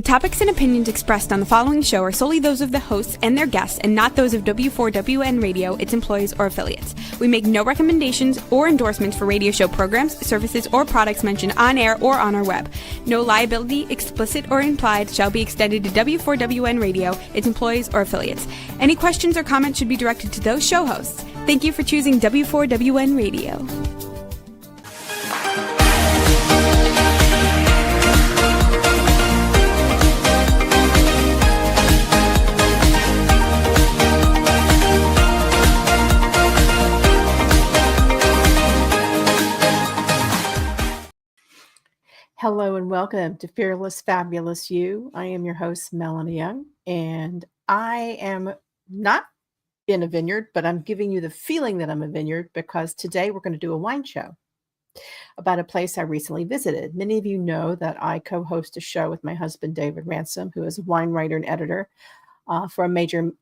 topics and opinions expressed on the following show are solely those of the hosts and their guests and not those of W4WN Radio, its employees, or affiliates. We make no recommendations or endorsements for radio show programs, services, or products mentioned on air or on our web. No liability, explicit or implied, shall be extended to W4WN Radio, its employees, or affiliates. Any questions or comments should be directed to those show hosts. Thank you for choosing W4WN Radio. Hello and welcome to Fearless Fabulous You. I am your host, Melanie Young, and I am not in a vineyard, but I'm giving you the feeling that I'm a vineyard because today we're going to do a wine show about a place I recently visited. Many of you know that I co-host a show with my husband, David Ransom, who is a wine writer and editor for a major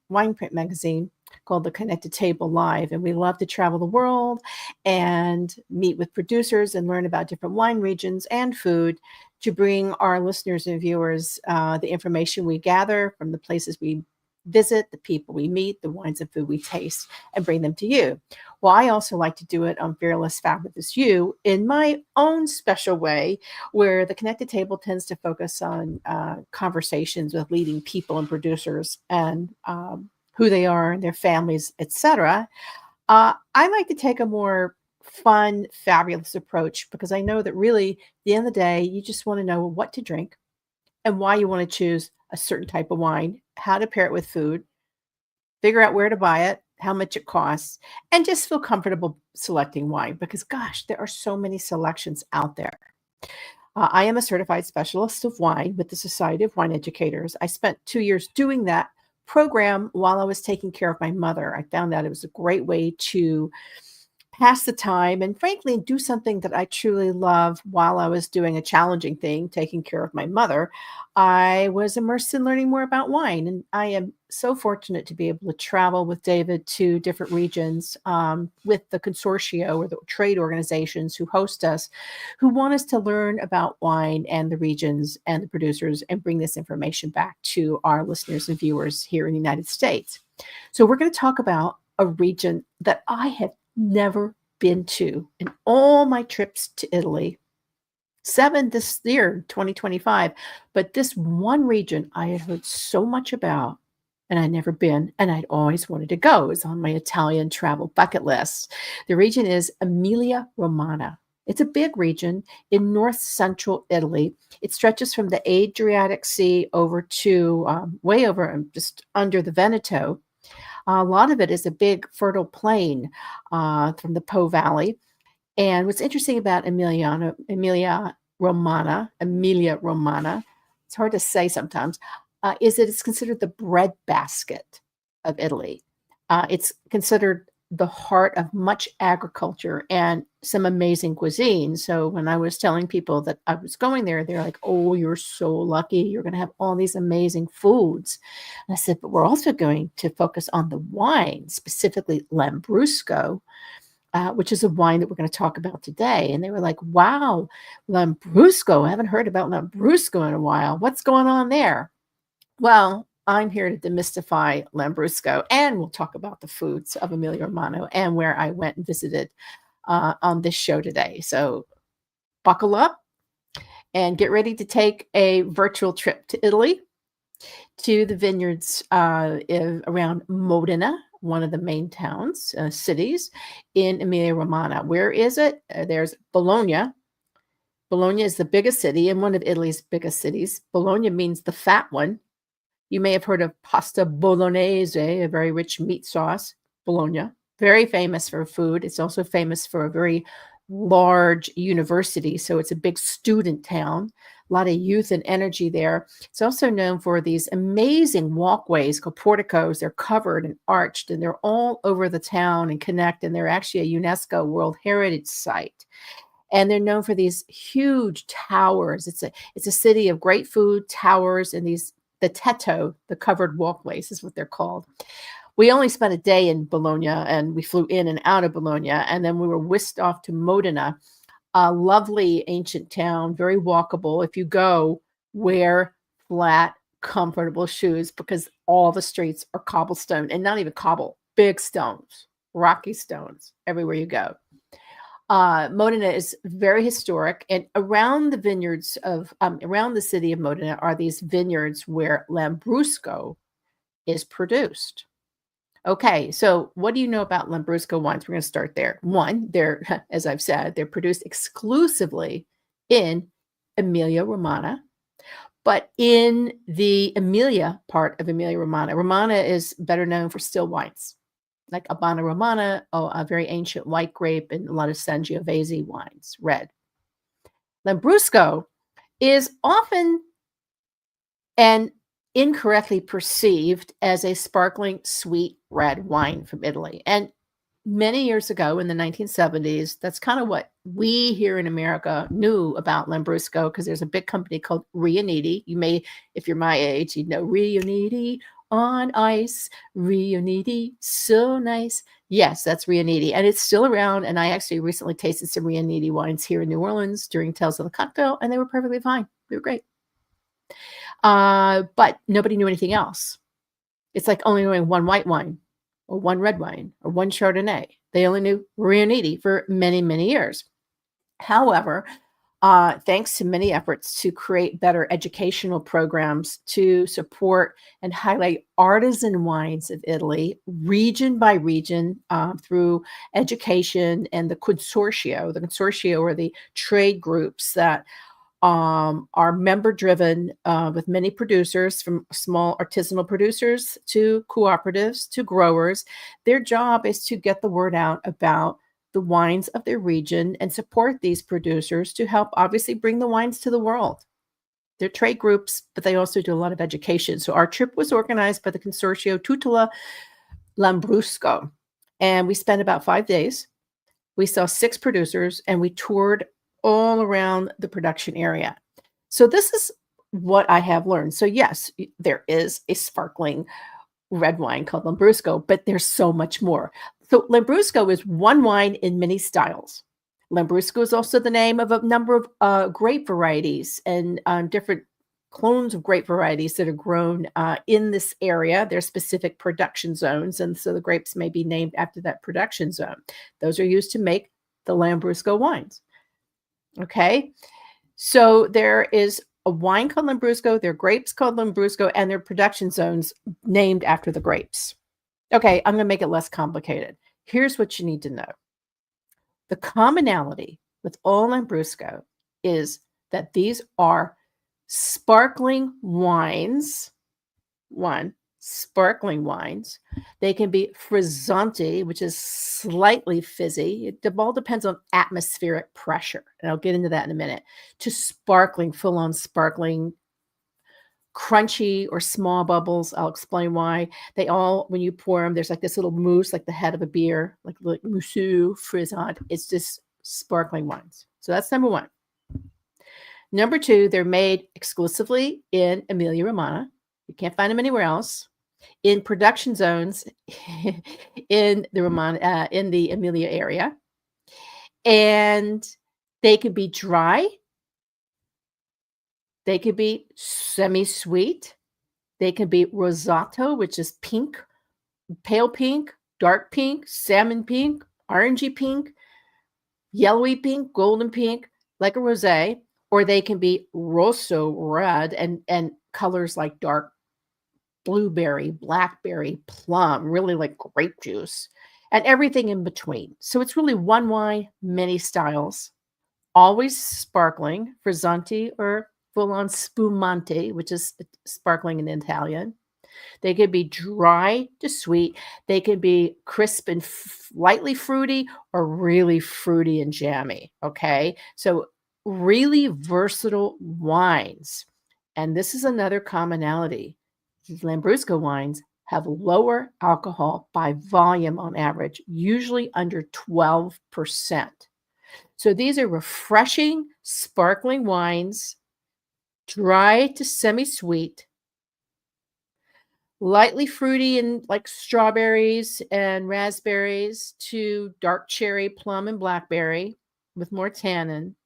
wine print magazine called The Connected Table Live. And we love to travel the world and meet with producers and learn about different wine regions and food to bring our listeners and viewers the information we gather from the places we visit, the people we meet, the wines and food we taste, and bring them to you. Well, I also like to do it on Fearless Fabulous You in my own special way, where the Connected Table tends to focus on conversations with leading people and producers and who they are and their families, etc. I like to take a more fun, fabulous approach because I know that really, at the end of the day, you just want to know what to drink and why you want to choose a certain type of wine, how to pair it with food, figure out where to buy it, how much it costs, and just feel comfortable selecting wine because, gosh, there are so many selections out there. I am a certified specialist of wine with the Society of Wine Educators. I spent 2 years doing that program while I was taking care of my mother. I found out it was a great way to pass the time and frankly do something that I truly love while I was doing a challenging thing, taking care of my mother. I was immersed in learning more about wine, and I am so fortunate to be able to travel with David to different regions with the consortia or the trade organizations who host us, who want us to learn about wine and the regions and the producers and bring this information back to our listeners and viewers here in the United States. So we're going to talk about a region that I have never been to in all my trips to Italy. 7 this year, 2025. But this one region I had heard so much about and I'd never been, and I'd always wanted to go. It was on my Italian travel bucket list. The region is Emilia-Romagna. It's a big region in north central Italy. It stretches from the Adriatic Sea over to way over just under the Veneto. A lot of it is a big fertile plain from the Po Valley. And what's interesting about Emilia-Romagna, it's hard to say sometimes, is that it's considered the breadbasket of Italy. It's considered the heart of much agriculture and some amazing cuisine. So when I was telling people that I was going there, they're like, oh, you're so lucky. You're going to have all these amazing foods. And I said, but we're also going to focus on the wine, specifically Lambrusco, which is a wine that we're going to talk about today. And they were like, wow, Lambrusco. I haven't heard about Lambrusco in a while. What's going on there? Well, I'm here to demystify Lambrusco, and we'll talk about the foods of Emilia-Romagna and where I went and visited on this show today. So buckle up and get ready to take a virtual trip to Italy, to the vineyards around Modena, one of the main towns, cities in Emilia-Romagna. Where is it? There's Bologna. Bologna is the biggest city and one of Italy's biggest cities. Bologna means the fat one. You may have heard of pasta bolognese, a very rich meat sauce. Bologna, very famous for food. It's also famous for a very large university, so it's a big student town. A lot of youth and energy there. It's also known for these amazing walkways called porticos. They're covered and arched, and they're all over the town and connect, and they're actually a UNESCO World Heritage Site. And they're known for these huge towers. It's a city of great food, towers, and the tetto, the covered walkways is what they're called. We only spent a day in Bologna, and we flew in and out of Bologna, and then we were whisked off to Modena, a lovely ancient town, very walkable if you go where flat, comfortable shoes because all the streets are cobblestone, and not even cobble, big stones, rocky stones everywhere you go. Modena is very historic, and around the vineyards of around the city of Modena are these vineyards where Lambrusco is produced. Okay, so what do you know about Lambrusco wines? We're going to start there. One, they're, as I've said, they're produced exclusively in Emilia-Romagna, but in the Emilia part of Emilia-Romagna. Romagna is better known for still wines, like Habana Romana, a very ancient white grape, and a lot of Sangiovese wines, red. Lambrusco is often and incorrectly perceived as a sparkling sweet red wine from Italy. And many years ago in the 1970s, that's kind of what we here in America knew about Lambrusco, because there's a big company called Riuniti. You may, if you're my age, you know Riuniti on ice, Riuniti, so nice. Yes, that's Riuniti, and it's still around. And I actually recently tasted some Riuniti wines here in New Orleans during Tales of the Cocktail, and they were perfectly fine. They were great. But nobody knew anything else. It's like only knowing one white wine or one red wine or one Chardonnay. They only knew Riuniti for many, many years. However, thanks to many efforts to create better educational programs to support and highlight artisan wines of Italy, region by region, through education and the consortio. The consortio are the trade groups that are member driven, with many producers, from small artisanal producers to cooperatives to growers. Their job is to get the word out about the wines of their region and support these producers to help obviously bring the wines to the world. They're trade groups, but they also do a lot of education. So our trip was organized by the Consortio Tutela Lambrusco, and we spent about 5 days. We saw 6 producers, and we toured all around the production area. So this is what I have learned. So yes, there is a sparkling red wine called Lambrusco, but there's so much more. So Lambrusco is one wine in many styles. Lambrusco is also the name of a number of grape varieties and different clones of grape varieties that are grown in this area. There's specific production zones, and so the grapes may be named after that production zone. Those are used to make the Lambrusco wines. Okay, so there is a wine called Lambrusco, there are grapes called Lambrusco, and there are production zones named after the grapes. Okay, I'm going to make it less complicated. Here's what you need to know. The commonality with all Lambrusco is that these are sparkling wines. One, sparkling wines. They can be frizzanti, which is slightly fizzy. It all depends on atmospheric pressure, and I'll get into that in a minute, to sparkling, full-on sparkling, crunchy or small bubbles. I'll explain why. They all, when you pour them, there's like this little mousse, like the head of a beer, like mousseux, frizzant. It's just sparkling wines. So that's number one. Number two, they're made exclusively in Emilia-Romagna. You can't find them anywhere else. In production zones in the Emilia area. And they can be dry. They could be semi-sweet. They can be rosato, which is pink, pale pink, dark pink, salmon pink, orangey pink, yellowy pink, golden pink, like a rosé, or they can be rosso red and colors like dark blueberry, blackberry, plum, really like grape juice, and everything in between. So it's really one wine, many styles, always sparkling, frizzanti or full-on spumante, which is sparkling in Italian. They could be dry to sweet. They can be crisp and lightly fruity, or really fruity and jammy. Okay, so really versatile wines. And this is another commonality. Lambrusco wines have lower alcohol by volume on average, usually under 12%. So these are refreshing, sparkling wines, dry to semi-sweet, lightly fruity and like strawberries and raspberries to dark cherry, plum, and blackberry with more tannin.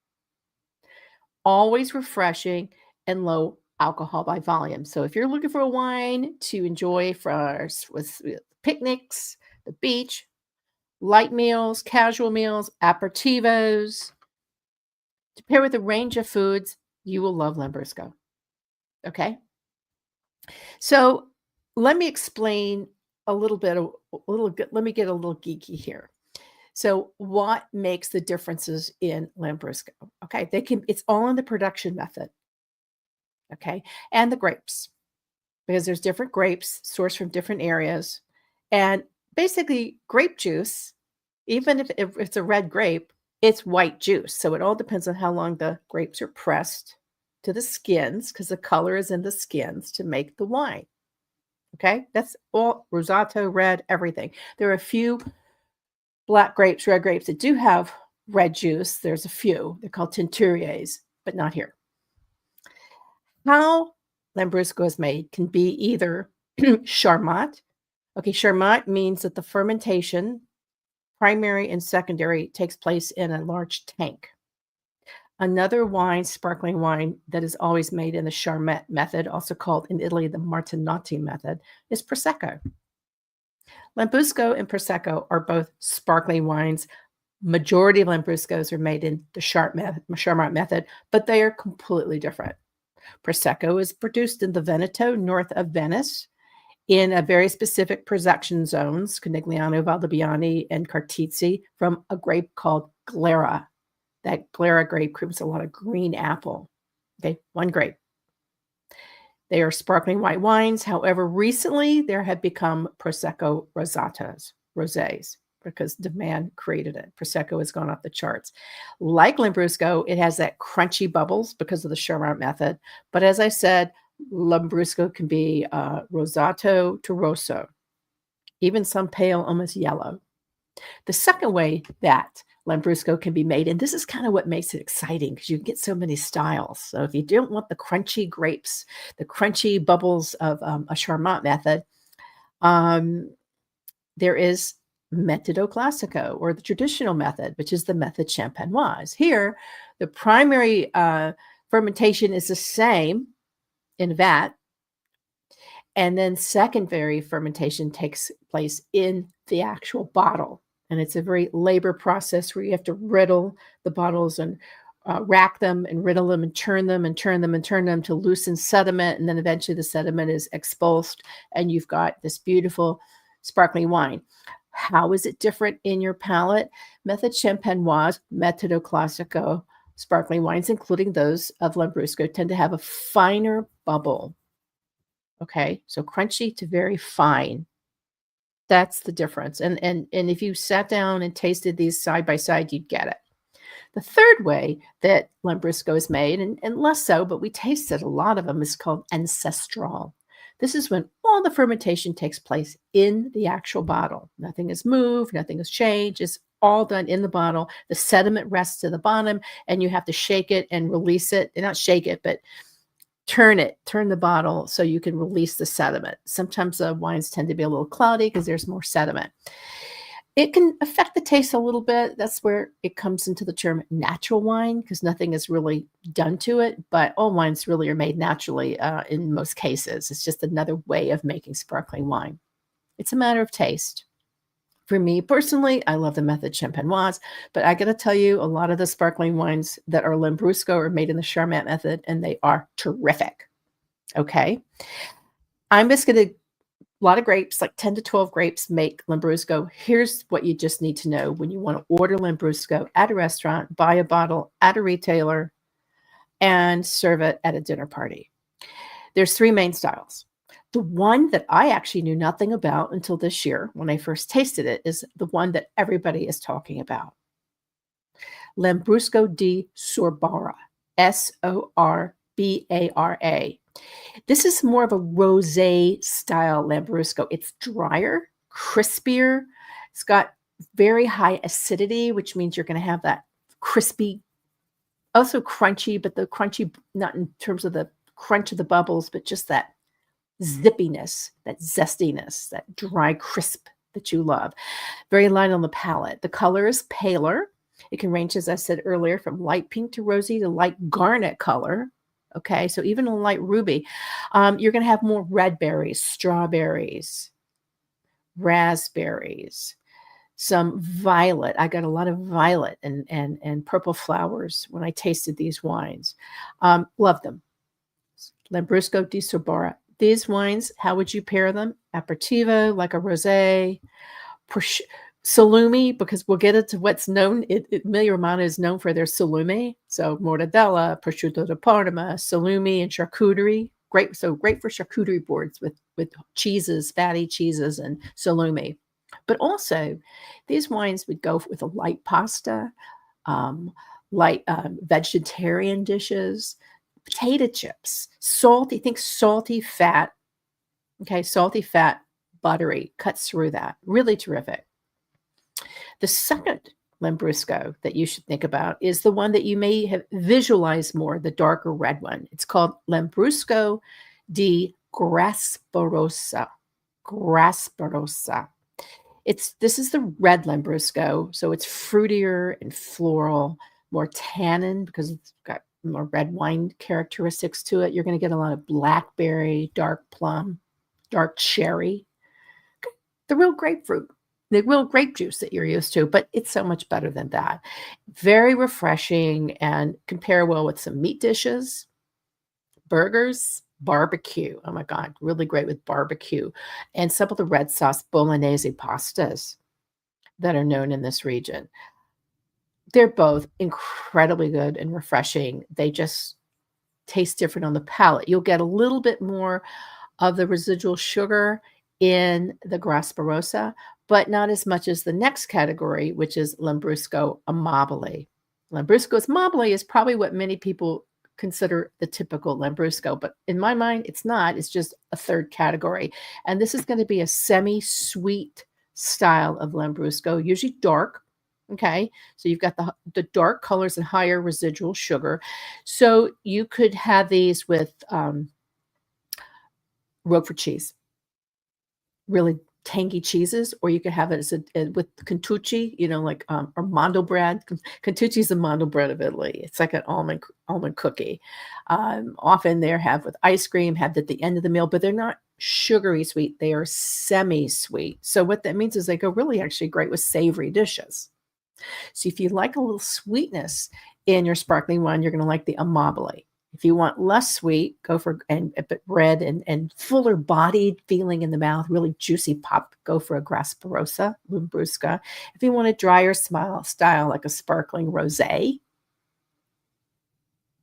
Always refreshing and low alcohol by volume. So if you're looking for a wine to enjoy with picnics, the beach, light meals, casual meals, aperitivos, to pair with a range of foods, you will love Lambrusco. Okay? So let me explain a little bit, let me get a little geeky here. So what makes the differences in Lambrusco? Okay, it's all in the production method. Okay, and the grapes, because there's different grapes sourced from different areas. And basically, grape juice, even if it's a red grape, it's white juice. So it all depends on how long the grapes are pressed to the skins, because the color is in the skins to make the wine. Okay, that's all rosato, red, everything. There are a few black grapes, red grapes that do have red juice. There's a few. They're called teinturiers, but not here. How Lambrusco is made can be either Charmat. Okay, Charmat means that the fermentation, primary and secondary, takes place in a large tank. Another wine, sparkling wine, that is always made in the Charmat method, also called in Italy the Martinotti method, is Prosecco. Lambrusco and Prosecco are both sparkling wines. Majority of Lambruscos are made in the Charmat method, but they are completely different. Prosecco is produced in the Veneto, north of Venice, in a very specific production zones, Conigliano, Valdibiani, and Cartizzi, from a grape called Glera. That Glera grape creates a lot of green apple. Okay, one grape. They are sparkling white wines. However, recently there have become Prosecco rosés, because demand created it. Prosecco has gone off the charts. Like Lambrusco, it has that crunchy bubbles because of the Charmat method. But as I said, Lambrusco can be rosato to rosso, even some pale, almost yellow. The second way that Lambrusco can be made, and this is kind of what makes it exciting, because you can get so many styles. So if you don't want the crunchy grapes, the crunchy bubbles of a Charmat method, there is Metodo Classico, or the traditional method, which is the method champenoise. Here, the primary fermentation is the same in vat, and then secondary fermentation takes place in the actual bottle. And it's a very labor process where you have to riddle the bottles and rack them and riddle them and turn them and turn them and turn them to loosen sediment. And then eventually the sediment is expulsed and you've got this beautiful sparkling wine. How is it different in your palate? Method champenoise, Metodo Classico sparkling wines, including those of Lambrusco, tend to have a finer bubble. Okay, so crunchy to very fine. That's the difference. And if you sat down and tasted these side by side, you'd get it. The third way that Lambrusco is made, and less so, but we tasted a lot of them, is called ancestral. This is when all the fermentation takes place in the actual bottle. Nothing is moved, nothing is changed. It's all done in the bottle. The sediment rests to the bottom, and you have to shake it and release it. And not shake it, but turn the bottle so you can release the sediment. Sometimes the wines tend to be a little cloudy because there's more sediment. It can affect the taste a little bit. That's where it comes into the term natural wine, because nothing is really done to it, but all wines really are made naturally in most cases. It's just another way of making sparkling wine. It's a matter of taste. For me personally, I love the method champenoise, but I got to tell you, a lot of the sparkling wines that are Lambrusco are made in the Charmat method, and they are terrific. Okay. I'm just going to, a lot of grapes, like 10 to 12 grapes, make Lambrusco. Here's what you just need to know when you want to order Lambrusco at a restaurant, buy a bottle at a retailer, and serve it at a dinner party. There's three main styles. The one that I actually knew nothing about until this year, when I first tasted it, is the one that everybody is talking about. Lambrusco di Sorbara, Sorbara. This is more of a rosé style Lambrusco. It's drier, crispier. It's got very high acidity, which means you're going to have that crispy, also crunchy, but the crunchy, not in terms of the crunch of the bubbles, but just that zippiness, that zestiness, that dry crisp that you love. Very light on the palate. The color is paler. It can range, as I said earlier, from light pink to rosy to light garnet color. Okay, so even a light ruby. You're going to have more red berries, strawberries, raspberries, some violet. I got a lot of violet and purple flowers when I tasted these wines. Love them. Lambrusco di Sorbara. These wines, how would you pair them? Aperitivo, like a rosé, salumi, because we'll get into what's known. Emilia-Romagna is known for their salumi. So mortadella, prosciutto di Parma, salumi, and charcuterie. Great, so great for charcuterie boards with cheeses, fatty cheeses, and salumi. But also, these wines would go with a light pasta, light vegetarian dishes, potato chips, salty. Think salty fat. Okay, salty fat, buttery cuts through that. Really terrific. The second Lambrusco that you should think about is the one that you may have visualized more, the darker red one. It's called Lambrusco di Grasparosa. Grasparosa. This is the red Lambrusco, so it's fruitier and floral, more tannin because it's got more red wine characteristics to it. You're going to get a lot of blackberry, dark plum, dark cherry, the real grapefruit, the real grape juice that you're used to, but it's so much better than that. Very refreshing and compare well with some meat dishes, burgers, barbecue. Oh my God, really great with barbecue. And some of the red sauce bolognese pastas that are known in this region. They're both incredibly good and refreshing. They just taste different on the palate. You'll get a little bit more of the residual sugar in the Grasparosa, but not as much as the next category, which is Lambrusco Amabile. Lambrusco Amabile is probably what many people consider the typical Lambrusco, but in my mind, it's not. It's just a third category. And this is going to be a semi-sweet style of Lambrusco, usually dark. Okay, so you've got the dark colors and higher residual sugar. So you could have these with Roquefort cheese, really tangy cheeses, or you could have it as with Contucci, like Armando bread. Contucci is the Mondo bread of Italy. It's like an almond cookie. Often they're have with ice cream, have at the end of the meal, but they're not sugary sweet. They are semi-sweet. So what that means is they go really actually great with savory dishes. So if you like a little sweetness in your sparkling wine, you're going to like the Amabile. If you want less sweet, go for a bit red and fuller bodied feeling in the mouth, really juicy pop, go for a Grasparosa, Lambrusco. If you want a drier style like a sparkling rosé,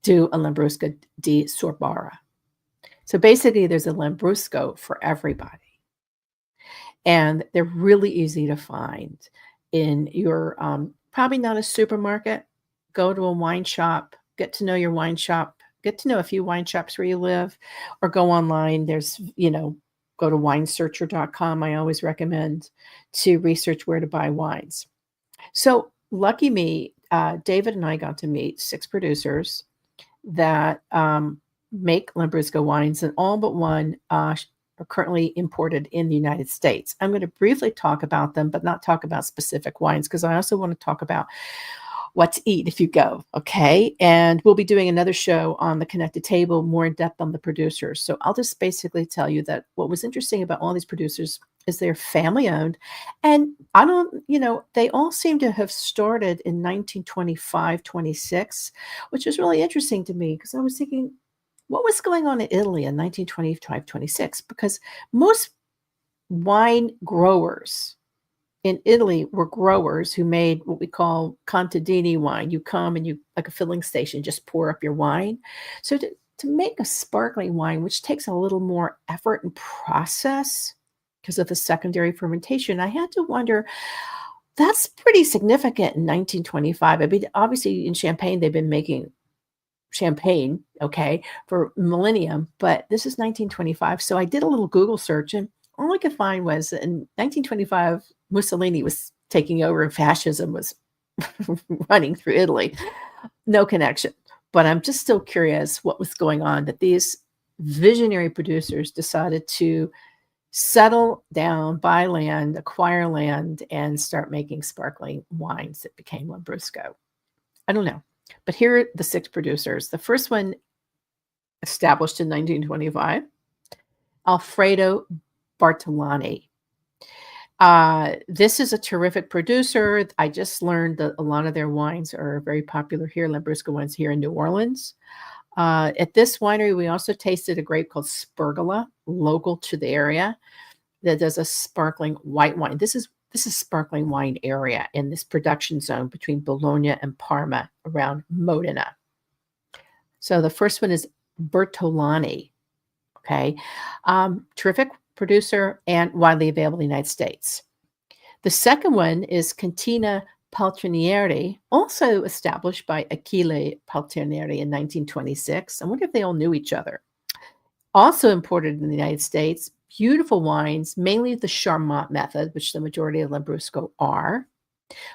do a Lambrusco di Sorbara. So basically there's a Lambrusco for everybody. And they're really easy to find in your, probably not a supermarket. Go to a wine shop, get to know your wine shop, get to know a few wine shops where you live, or go online. There's, go to winesearcher.com. I always recommend to research where to buy wines. So lucky me, David and I got to meet 6 producers that make Lambrusco wines, and all but one are currently imported in the United States. I'm going to briefly talk about them, but not talk about specific wines, because I also want to talk about what to eat if you go, okay? And we'll be doing another show on the Connected Table, more in depth on the producers. So I'll just basically tell you that what was interesting about all these producers is they're family owned. And they all seem to have started in 1925, 26, which was really interesting to me, because I was thinking, what was going on in Italy in 1925, 26? Because most wine growers in Italy were growers who made what we call contadini wine. You come and you, like a filling station, just pour up your wine. So to make a sparkling wine, which takes a little more effort and process because of the secondary fermentation, I had to wonder, that's pretty significant in 1925. I mean, obviously in Champagne, they've been making champagne, okay, for millennium, but this is 1925. So I did a little Google search, and all I could find was that in 1925, Mussolini was taking over and fascism was running through Italy. No connection. But I'm just still curious what was going on, that these visionary producers decided to settle down, buy land, acquire land, and start making sparkling wines that became Lambrusco. I don't know. But here are the 6 producers. The first one established in 1925. Alfredo Bartolani. This is a terrific producer. I just learned that a lot of their wines are very popular here, Lambrusco wines here in New Orleans. At this winery, we also tasted a grape called Spergola, local to the area, that does a sparkling white wine. This is sparkling wine area in this production zone between Bologna and Parma around Modena. So the first one is Bertolani. Okay. Terrific producer and widely available in the United States. The second one is Cantina Paltrinieri, also established by Achille Paltrinieri in 1926. I wonder if they all knew each other. Also imported in the United States, beautiful wines, mainly the Charmat method, which the majority of Lambrusco are.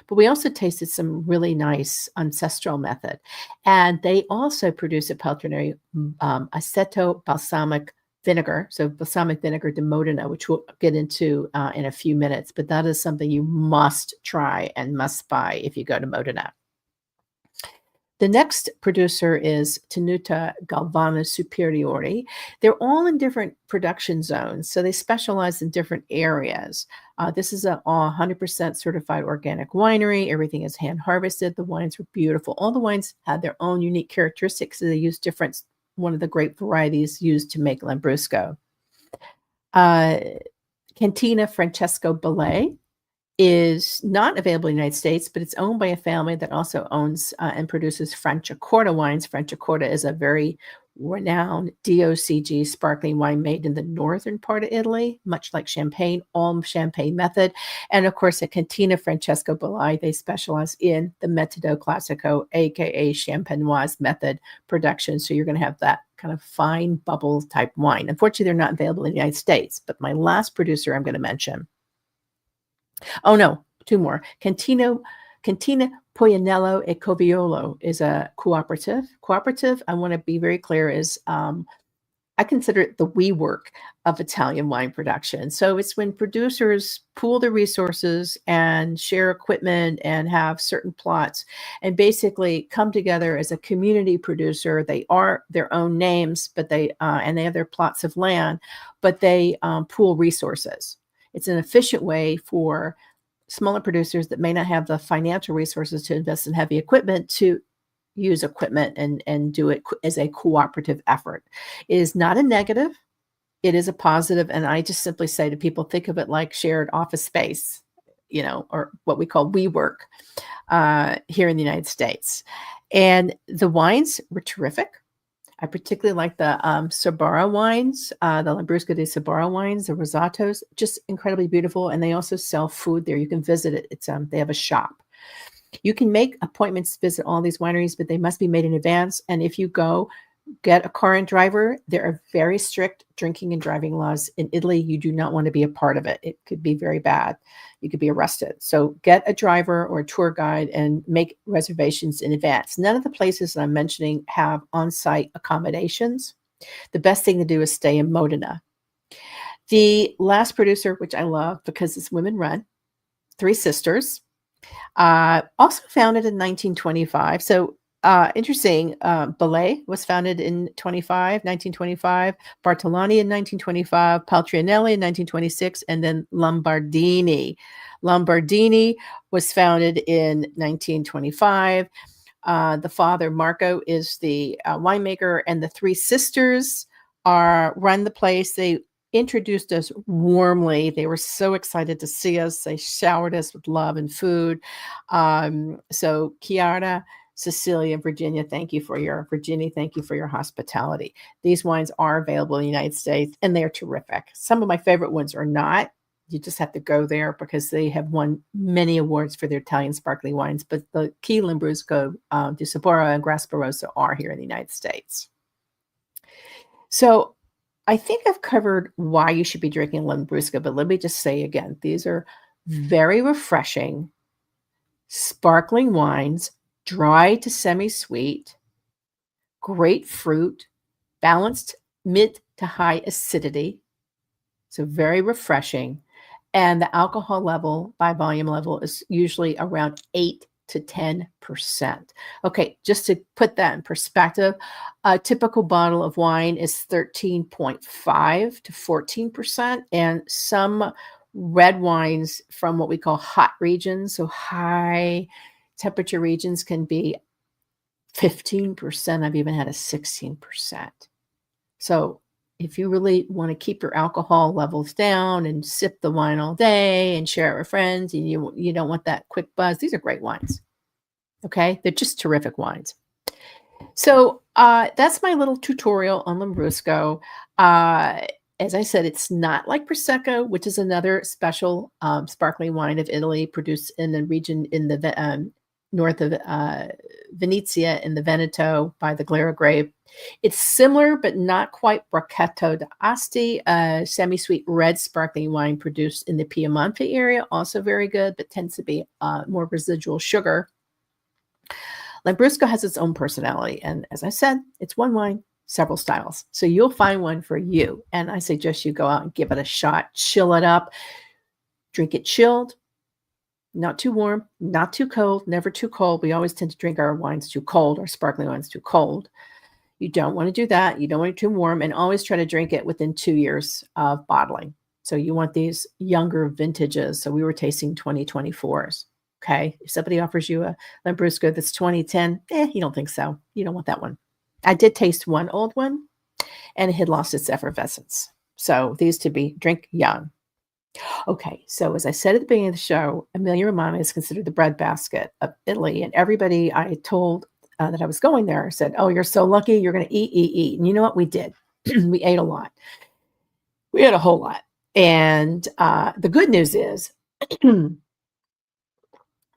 But we also tasted some really nice ancestral method. And they also produce at Paltrinieri aceto balsamic vinegar, so balsamic vinegar de Modena, which we'll get into in a few minutes. But that is something you must try and must buy if you go to Modena. The next producer is Tenuta Galvana Superiore. They're all in different production zones, so they specialize in different areas. This is a 100% certified organic winery. Everything is hand harvested. The wines are beautiful. All the wines have their own unique characteristics, so they use one of the grape varieties used to make Lambrusco. Cantina Francesco Ballet is not available in the United States, but it's owned by a family that also owns and produces Franciacorta wines. Franciacorta is a very renowned DOCG sparkling wine made in the northern part of Italy, much like Champagne, all Champagne method. And of course, at Cantina Francesco Balai, they specialize in the Metodo Classico, aka Champenoise method production. So you're going to have that kind of fine bubble type wine. Unfortunately, they're not available in the United States. But my last producer I'm going to mention. Oh, no, two more. Cantina Poianello e Coviolo is a cooperative. Cooperative, I want to be very clear, is I consider it the WeWork of Italian wine production. So it's when producers pool their resources and share equipment and have certain plots and basically come together as a community producer. They are their own names, but they have their plots of land, but they pool resources. It's an efficient way for smaller producers that may not have the financial resources to invest in heavy equipment to use equipment and do it as a cooperative effort. It is not a negative. It is a positive. And I just simply say to people, think of it like shared office space, or what we call WeWork here in the United States. And the wines were terrific. I particularly like the Sabara wines, the Lambrusco de Sabara wines, the rosatos, just incredibly beautiful. And they also sell food there. You can visit it. It's they have a shop. You can make appointments to visit all these wineries, but they must be made in advance. And if you go, get a car and driver. There are very strict drinking and driving laws in Italy. You do not want to be a part of it. It could be very bad. You could be arrested. So get a driver or a tour guide and make reservations in advance. None of the places that I'm mentioning have on-site accommodations. The best thing to do is stay in Modena. The last producer, which I love because it's women-run, Three Sisters, also founded in 1925. So interesting. Ballet was founded in 1925, Bartolani in 1925, Paltrianelli in 1926, and then Lombardini. Lombardini was founded in 1925. The father, Marco, is the winemaker, and the Three Sisters run the place. They introduced us warmly. They were so excited to see us. They showered us with love and food. So Chiara, Cecilia, Virginia, thank you for your hospitality. These wines are available in the United States, and they're terrific. Some of my favorite ones are not. You just have to go there because they have won many awards for their Italian sparkling wines. But the key Lambrusco di Sapporo and Grasparosa are here in the United States. So I think I've covered why you should be drinking Lambrusco, but let me just say again, these are very refreshing, sparkling wines, dry to semi-sweet, great fruit, balanced mid to high acidity, so very refreshing. And the alcohol level by volume level is usually around 8 to 10%. Okay, just to put that in perspective, a typical bottle of wine is 13.5 to 14%, and some red wines from what we call hot regions, so high temperature regions, can be 15%. I've even had a 16%. So if you really want to keep your alcohol levels down and sip the wine all day and share it with friends, and you don't want that quick buzz, these are great wines. Okay, they're just terrific wines. So that's my little tutorial on Lambrusco. As I said, it's not like Prosecco, which is another special sparkling wine of Italy, produced in the region in the north of Venezia in the Veneto by the Glera grape. It's similar, but not quite Bracchetto d'Asti, a semi-sweet red sparkling wine produced in the Piemonte area, also very good, but tends to be more residual sugar. Lambrusco has its own personality, and as I said, it's one wine, several styles. So you'll find one for you, and I suggest you go out and give it a shot, chill it up, drink it chilled, not too warm, not too cold, never too cold. We always tend to drink our wines too cold, our sparkling wines too cold. You don't want to do that. You don't want it too warm, and always try to drink it within 2 years of bottling. So you want these younger vintages. So we were tasting 2024s. Okay. If somebody offers you a Lambrusco that's 2010, you don't think so. You don't want that one. I did taste one old one, and it had lost its effervescence. So these to be drink young. Okay, so as I said at the beginning of the show, Emilio-Romagna is considered the breadbasket of Italy, and everybody I told that I was going there said, "Oh, you're so lucky. You're going to eat." And you know what? We did. We ate a lot. We ate a whole lot. And the good news is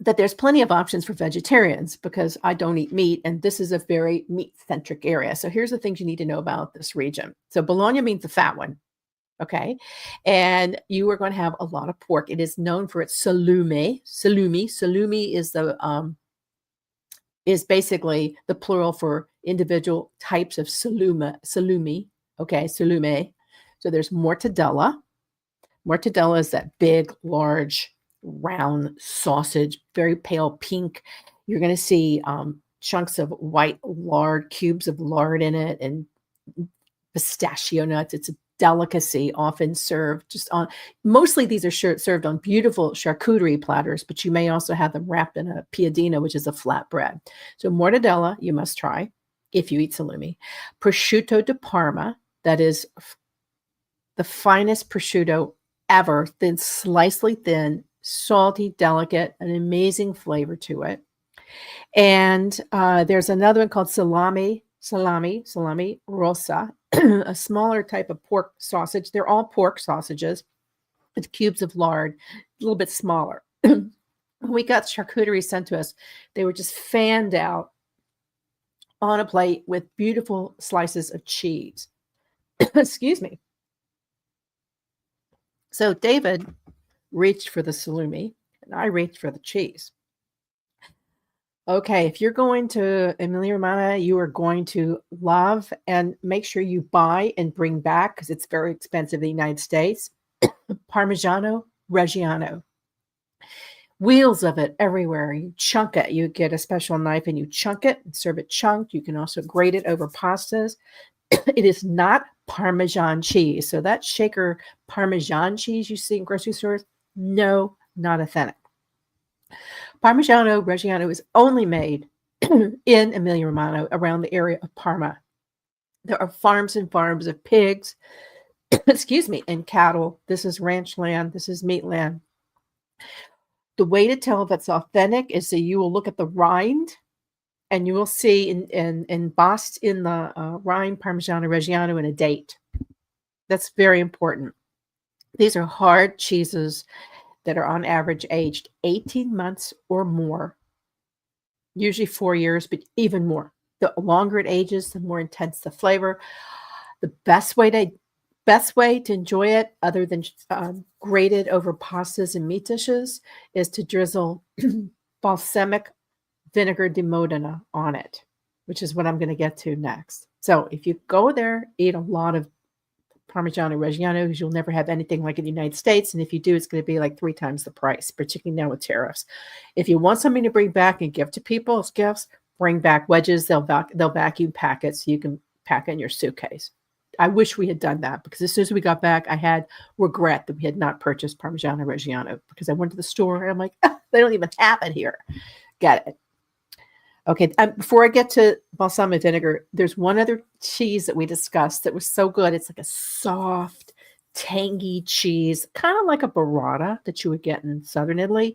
that there's plenty of options for vegetarians, because I don't eat meat, and this is a very meat-centric area. So here's the things you need to know about this region. So Bologna means the fat one. Okay. And you are going to have a lot of pork. It is known for its salume. Salumi is basically the plural for individual types of salumi. Okay. Salume. So there's mortadella. Mortadella is that big, large, round sausage, very pale pink. You're going to see chunks of white lard, cubes of lard in it, and pistachio nuts. It's a delicacy, often served just on, mostly these are served on beautiful charcuterie platters, but you may also have them wrapped in a piadina, which is a flat bread. So mortadella, you must try if you eat salumi. Prosciutto di Parma, that is the finest prosciutto ever, thin, slicely thin, salty, delicate, an amazing flavor to it. And there's another one called salami rosa, a smaller type of pork sausage. They're all pork sausages with cubes of lard, a little bit smaller. When we got charcuterie sent to us, they were just fanned out on a plate with beautiful slices of cheese. Excuse me. So David reached for the salumi, and I reached for the cheese. Okay, if you're going to Emilia-Romagna, you are going to love, and make sure you buy and bring back, because it's very expensive in the United States, Parmigiano Reggiano. Wheels of it everywhere. You chunk it. You get a special knife and you chunk it and serve it chunked. You can also grate it over pastas. It is not Parmesan cheese. So that shaker Parmesan cheese you see in grocery stores, no, not authentic. Parmigiano Reggiano is only made in Emilia-Romagna, around the area of Parma. There are farms and farms of pigs, excuse me, and cattle. This is ranch land. This is meat land. The way to tell if it's authentic is that you will look at the rind, and you will see embossed in the rind Parmigiano Reggiano and a date. That's very important. These are hard cheeses that are on average aged 18 months or more, usually 4 years, but even more. The longer it ages, the more intense the flavor. The best way to enjoy it, other than grated over pastas and meat dishes, is to drizzle balsamic vinegar di Modena on it, which is what I'm going to get to next. So if you go there, eat a lot of Parmigiano Reggiano because you'll never have anything like in the United States. And if you do, it's going to be like 3 times the price, particularly now with tariffs. If you want something to bring back and give to people as gifts, bring back wedges. They'll vacuum pack it so you can pack it in your suitcase. I wish we had done that because as soon as we got back, I had regret that we had not purchased Parmigiano Reggiano because I went to the store and I'm like, they don't even have it here. Get it. Okay, before I get to balsamic vinegar, there's one other cheese that we discussed that was so good. It's like a soft, tangy cheese, kind of like a burrata that you would get in southern Italy,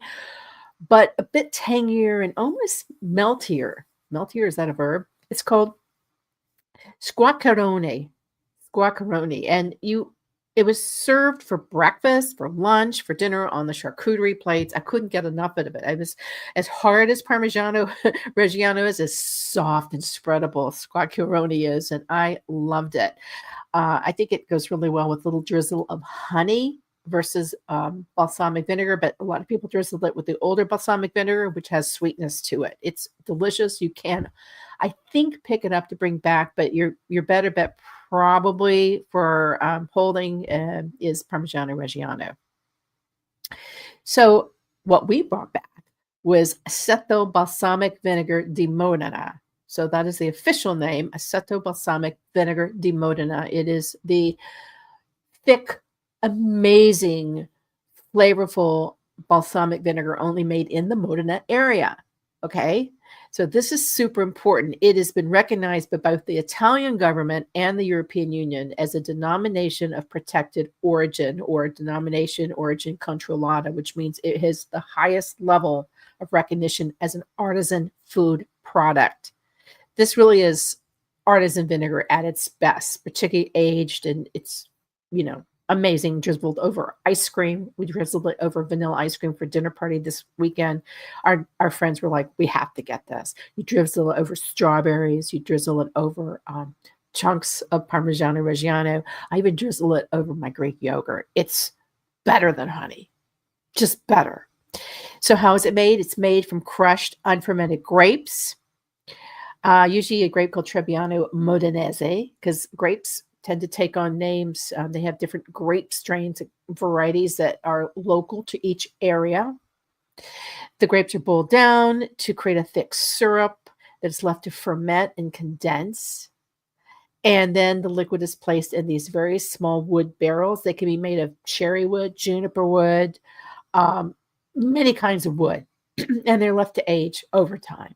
but a bit tangier and almost meltier. Meltier, is that a verb? It's called squaccarone. Squaccarone. And it was served for breakfast, for lunch, for dinner on the charcuterie plates. I couldn't get enough of it. It was as hard as Parmigiano Reggiano is, as soft and spreadable squaccarone is, and I loved it. I think it goes really well with a little drizzle of honey versus balsamic vinegar, but a lot of people drizzle it with the older balsamic vinegar, which has sweetness to it. It's delicious. You can, I think, pick it up to bring back, but your better bet probably for holding is Parmigiano Reggiano. So what we brought back was Aceto Balsamic Vinegar di Modena. So that is the official name, Aceto Balsamic Vinegar di Modena. It is the thick, amazing, flavorful balsamic vinegar only made in the Modena area. Okay, so this is super important. It has been recognized by both the Italian government and the European Union as a denomination of protected origin, or denomination origin controllata, which means it has the highest level of recognition as an artisan food product. This really is artisan vinegar at its best, particularly aged, and it's, amazing, drizzled over ice cream. We drizzled it over vanilla ice cream for dinner party this weekend. Our friends were like, we have to get this. You drizzle it over strawberries. You drizzle it over chunks of Parmigiano Reggiano. I even drizzle it over my Greek yogurt. It's better than honey, just better. So how is it made? It's made from crushed unfermented grapes, usually a grape called Trebbiano Modenese, because grapes tend to take on names. They have different grape strains, varieties that are local to each area. The grapes are boiled down to create a thick syrup that is left to ferment and condense. And then the liquid is placed in these very small wood barrels. They can be made of cherry wood, juniper wood, many kinds of wood, and they're left to age over time.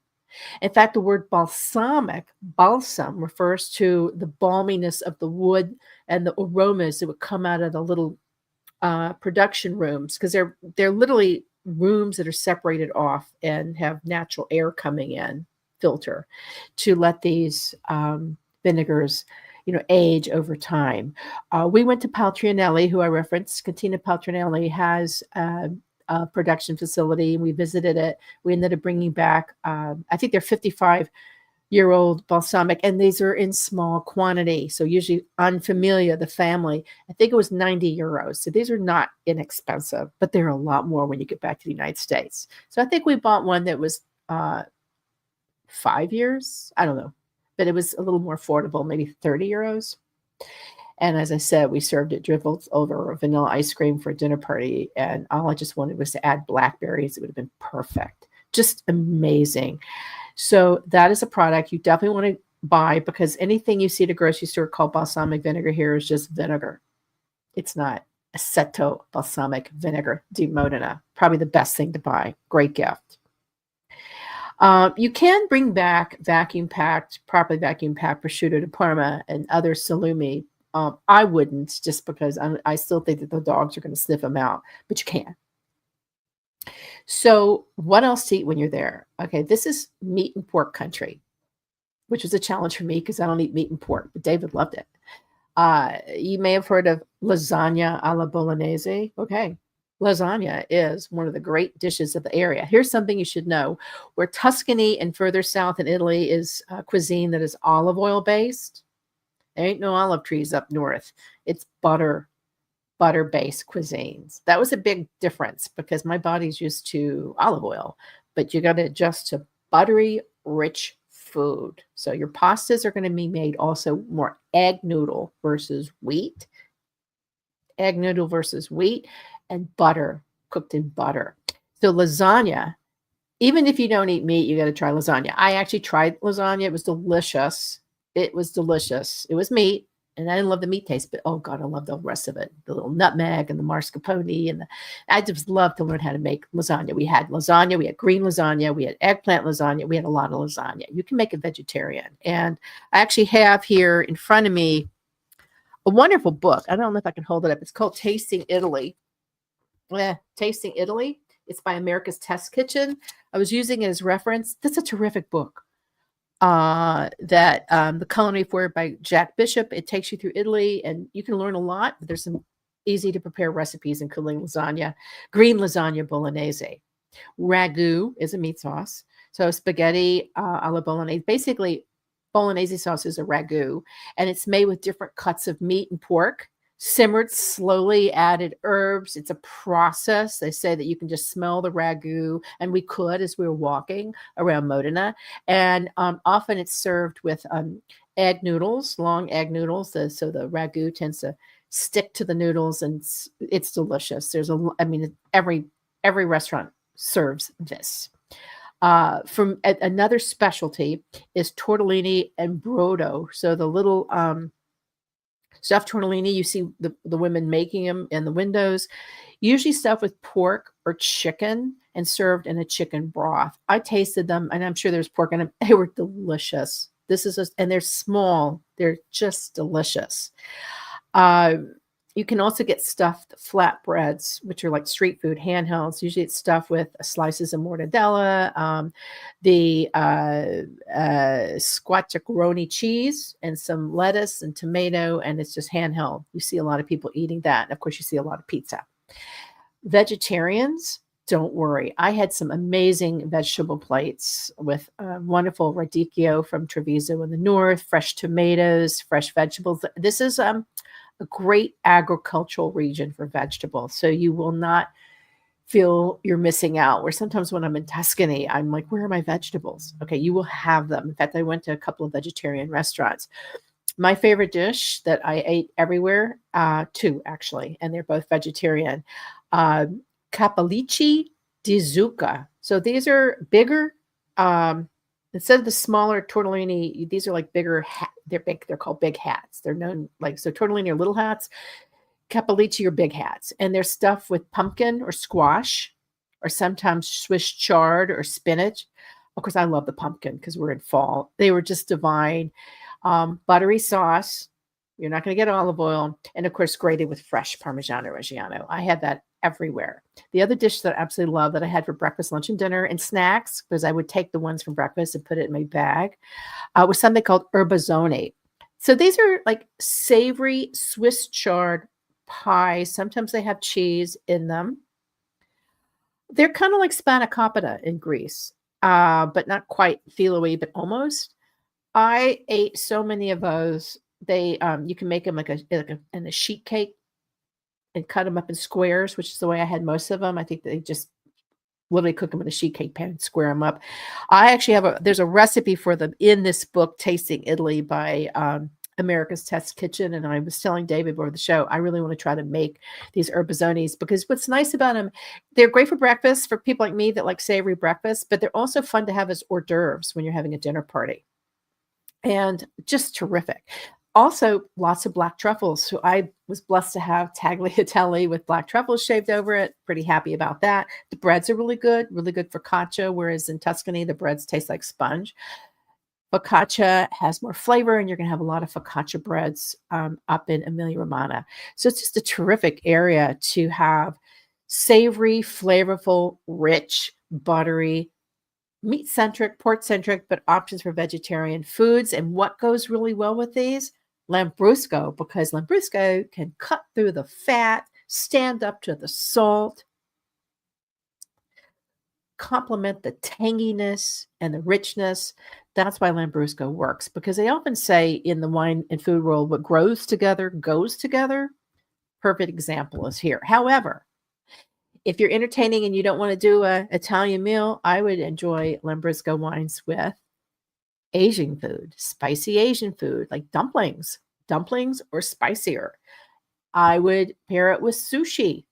In fact, the word balsamic, balsam, refers to the balminess of the wood and the aromas that would come out of the little production rooms, because they're literally rooms that are separated off and have natural air coming in, filter, to let these vinegars, age over time. We went to Paltrinelli, who I referenced. Cantina Paltrinelli has production facility. We visited it. We ended up bringing back, I think they're 55-year-old balsamic, and these are in small quantity. So usually Unfamilia, the family, I think it was 90 euros. So these are not inexpensive, but they're a lot more when you get back to the United States. So I think we bought one that was 5 years. I don't know, but it was a little more affordable, maybe 30 euros. And as I said, we served it drizzled over vanilla ice cream for a dinner party. And all I just wanted was to add blackberries. It would have been perfect. Just amazing. So that is a product you definitely want to buy, because anything you see at a grocery store called balsamic vinegar here is just vinegar. It's not. Aceto Balsamic Vinegar di Modena. Probably the best thing to buy. Great gift. You can bring back properly vacuum packed prosciutto di Parma and other salumi. I wouldn't, just because I still think that the dogs are going to sniff them out, but you can. So what else to eat when you're there? Okay, this is meat and pork country, which was a challenge for me because I don't eat meat and pork, but David loved it. You may have heard of lasagna alla bolognese. Okay, lasagna is one of the great dishes of the area. Here's something you should know. Where Tuscany and further south in Italy is cuisine that is olive oil based, there ain't no olive trees up north. It's butter-based cuisines. That was a big difference because my body's used to olive oil, but you got to adjust to buttery, rich food. So your pastas are going to be made also more egg noodle versus wheat. egg noodle versus wheat, and butter, cooked in butter. So lasagna, even if you don't eat meat, you got to try lasagna. I actually tried lasagna. It was delicious. It was delicious. It was meat, and I didn't love the meat taste, but oh God, I love the rest of it. The little nutmeg and the mascarpone, and I just love to learn how to make lasagna. We had lasagna, we had green lasagna, we had eggplant lasagna, we had a lot of lasagna. You can make it vegetarian. And I actually have here in front of me a wonderful book. I don't know if I can hold it up. It's called Tasting Italy. Tasting Italy. It's by America's Test Kitchen. I was using it as reference. That's a terrific book. The Culinary Forward by Jack Bishop. It takes you through Italy, and you can learn a lot. But there's some easy to prepare recipes, including lasagna, green lasagna bolognese. Ragu is a meat sauce. So spaghetti alla bolognese. Basically, bolognese sauce is a ragu, and it's made with different cuts of meat and pork, simmered slowly, added herbs. It's a process. They say that you can just smell the ragu, and we could as we were walking around Modena. And often it's served with egg noodles, long egg noodles. So the ragu tends to stick to the noodles, and it's delicious. Every restaurant serves this. From another specialty is tortellini and brodo. So the little stuffed tortellini, you see the women making them in the windows, usually stuffed with pork or chicken and served in a chicken broth. I tasted them, and I'm sure there's pork in them. They were delicious. And they're small. They're just delicious. You can also get stuffed flatbreads, which are like street food handhelds. Usually it's stuffed with slices of mortadella, the squacciagroni cheese, and some lettuce and tomato, and it's just handheld. You see a lot of people eating that. And of course, you see a lot of pizza. Vegetarians, don't worry. I had some amazing vegetable plates with wonderful radicchio from Treviso in the north, fresh tomatoes, fresh vegetables. This is a great agricultural region for vegetables. So you will not feel you're missing out. Where sometimes when I'm in Tuscany, I'm like, where are my vegetables? Okay, you will have them. In fact, I went to a couple of vegetarian restaurants. My favorite dish that I ate everywhere, two actually, and they're both vegetarian, cappellicci di zucca. So these are bigger, instead of the smaller tortellini, these are like bigger. They're big. They're called big hats. They're known so tortellini are little hats. Cappellicci are big hats, and they're stuffed with pumpkin or squash, or sometimes Swiss chard or spinach. Of course, I love the pumpkin because we're in fall. They were just divine. Buttery sauce. You're not going to get olive oil, and of course, grated with fresh Parmigiano Reggiano. I had that everywhere. The other dish that I absolutely love that I had for breakfast, lunch, and dinner and snacks, because I would take the ones from breakfast and put it in my bag, was something called erbazzone. So these are like savory Swiss chard pies. Sometimes they have cheese in them. They're kind of like spanakopita in Greece, but not quite phyllo-y, but almost. I ate so many of those. They you can make them in a sheet cake and cut them up in squares, which is the way I had most of them. I think they just literally cook them in a sheet cake pan and square them up. I actually there's a recipe for them in this book, Tasting Italy by America's Test Kitchen. And I was telling David before the show, I really want to try to make these erbazzonis, because what's nice about them, they're great for breakfast for people like me that like savory breakfast, but they're also fun to have as hors d'oeuvres when you're having a dinner party. And just terrific. Also, lots of black truffles. So I was blessed to have tagliatelle with black truffles shaved over it. Pretty happy about that. The breads are really good focaccia, whereas in Tuscany, the breads taste like sponge. Focaccia has more flavor, and you're going to have a lot of focaccia breads up in Emilio-Romagna. So it's just a terrific area to have savory, flavorful, rich, buttery, meat-centric, pork-centric, but options for vegetarian foods. And what goes really well with these? Lambrusco, because Lambrusco can cut through the fat, stand up to the salt, complement the tanginess and the richness. That's why Lambrusco works, because they often say in the wine and food world, what grows together goes together. Perfect example is here. However, if you're entertaining and you don't want to do an Italian meal, I would enjoy Lambrusco wines with Asian food, spicy Asian food, like dumplings or spicier. I would pair it with sushi.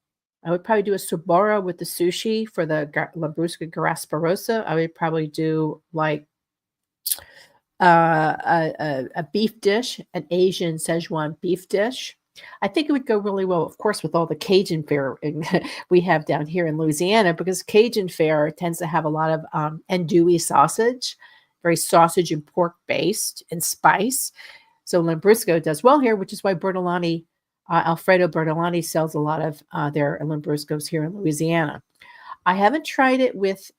I would probably do a sobara with the sushi for the Lambrusco Grasparosa. I would probably do like a beef dish, an Asian Szechuan beef dish. I think it would go really well, of course, with all the Cajun fare we have down here in Louisiana, because Cajun fare tends to have a lot of andouille sausage, very sausage and pork based and spice. So Lambrusco does well here, which is why Bertolani, Alfredo Bertolani sells a lot of their Lambruscos here in Louisiana. I haven't tried it with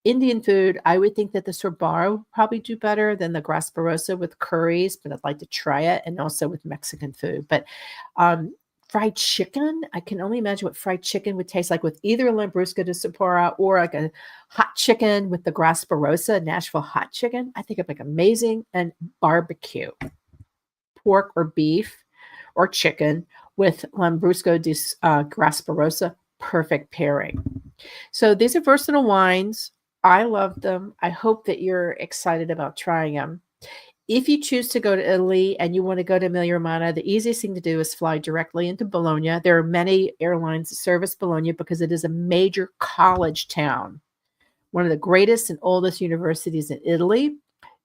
Indian food. I would think that the sorbara would probably do better than the grasparosa with curries, but I'd like to try it, and also with Mexican food. But fried chicken, I can only imagine what fried chicken would taste like with either Lambrusco de sorbara or like a hot chicken with the grasparosa, Nashville hot chicken. I think it'd be amazing. And barbecue, pork or beef or chicken with Lambrusco de grasparosa, perfect pairing. So these are versatile wines. I love them. I hope that you're excited about trying them. If you choose to go to Italy and you want to go to Emilio-Romagna, the easiest thing to do is fly directly into Bologna. There are many airlines that service Bologna because it is a major college town, one of the greatest and oldest universities in Italy.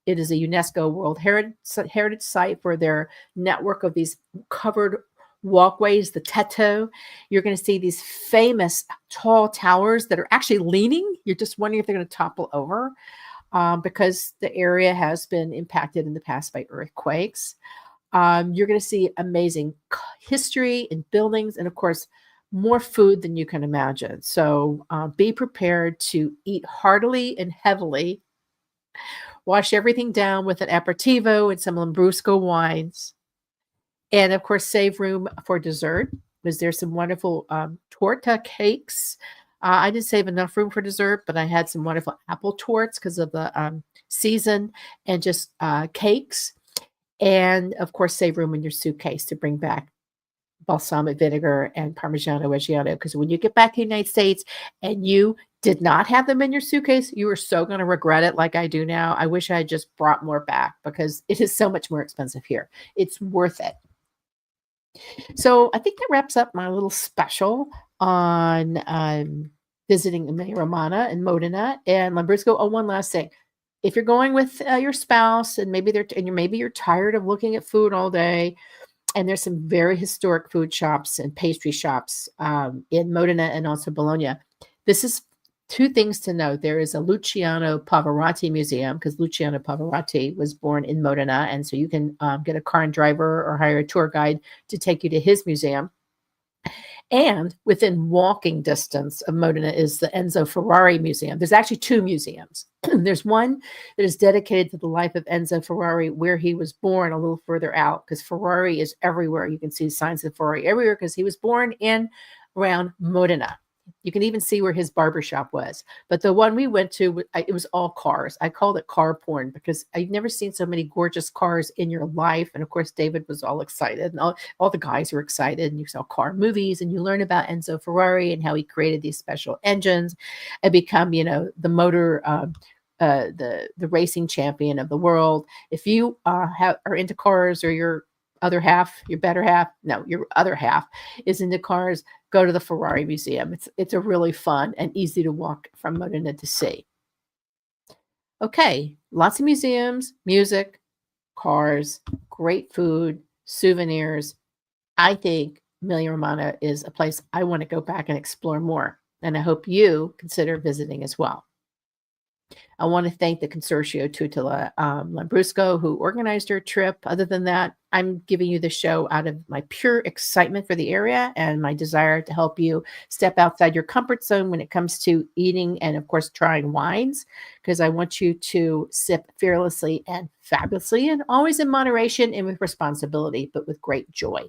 It is a UNESCO World Heritage Site for their network of these covered walkways, the tetto. You're going to see these famous tall towers that are actually leaning. You're just wondering if they're going to topple over because the area has been impacted in the past by earthquakes. You're going to see amazing history and buildings, and of course, more food than you can imagine. So be prepared to eat heartily and heavily. Wash everything down with an aperitivo and some Lambrusco wines. And of course, save room for dessert, because there's some wonderful torta cakes. I didn't save enough room for dessert, but I had some wonderful apple torts because of the season, and just cakes. And of course, save room in your suitcase to bring back balsamic vinegar and Parmigiano Reggiano, because when you get back to the United States and you did not have them in your suitcase, you are so going to regret it, like I do now. I wish I had just brought more back, because it is so much more expensive here. It's worth it. So I think that wraps up my little special on visiting Emilio-Romagna and Modena and Lambrusco. Oh, one last thing. If you're going with your spouse and maybe you're tired of looking at food all day, and there's some very historic food shops and pastry shops in Modena and also Bologna. This is two things to note. There is a Luciano Pavarotti museum, because Luciano Pavarotti was born in Modena. And so you can get a car and driver or hire a tour guide to take you to his museum. And within walking distance of Modena is the Enzo Ferrari Museum. There's actually two museums. There's one that is dedicated to the life of Enzo Ferrari, where he was born, a little further out, because Ferrari is everywhere. You can see signs of Ferrari everywhere, because he was born in around Modena. You can even see where his barbershop was. But the one we went to, it was all cars. I called it car porn, because I've never seen so many gorgeous cars in your life. And of course, David was all excited, and all the guys were excited. And you saw car movies, and you learn about Enzo Ferrari and how he created these special engines and become, the motor, the racing champion of the world. If you are into cars, or your other half is into cars, go to the Ferrari Museum. It's a really fun and easy to walk from Modena to see. Okay, lots of museums, music, cars, great food, souvenirs. I think Emilio-Romagna is a place I want to go back and explore more, and I hope you consider visiting as well. I want to thank the Consortio Tutela Lambrusco, who organized our trip. Other than that, I'm giving you the show out of my pure excitement for the area and my desire to help you step outside your comfort zone when it comes to eating and, of course, trying wines, because I want you to sip fearlessly and fabulously, and always in moderation and with responsibility, but with great joy,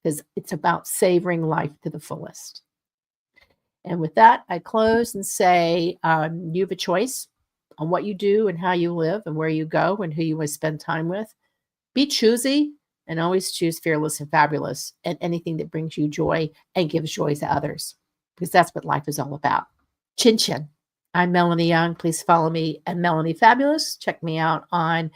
because it's about savoring life to the fullest. And with that, I close and say, you have a choice on what you do and how you live and where you go and who you want to spend time with. Be choosy, and always choose fearless and fabulous, and anything that brings you joy and gives joy to others, because that's what life is all about. Chin chin. I'm Melanie Young. Please follow me at Melanie Fabulous. Check me out on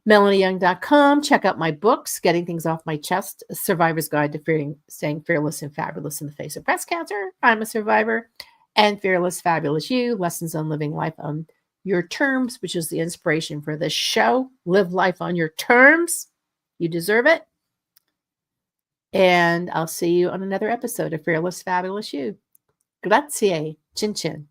MelanieYoung.com. Check out my books, Getting Things Off My Chest, A Survivor's Guide to Staying Fearless and Fabulous in the Face of Breast Cancer. I'm a survivor. And Fearless, Fabulous You, Lessons on Living Life on Your Terms, which is the inspiration for this show. Live life on your terms. You deserve it. And I'll see you on another episode of Fearless, Fabulous You. Grazie. Chin chin.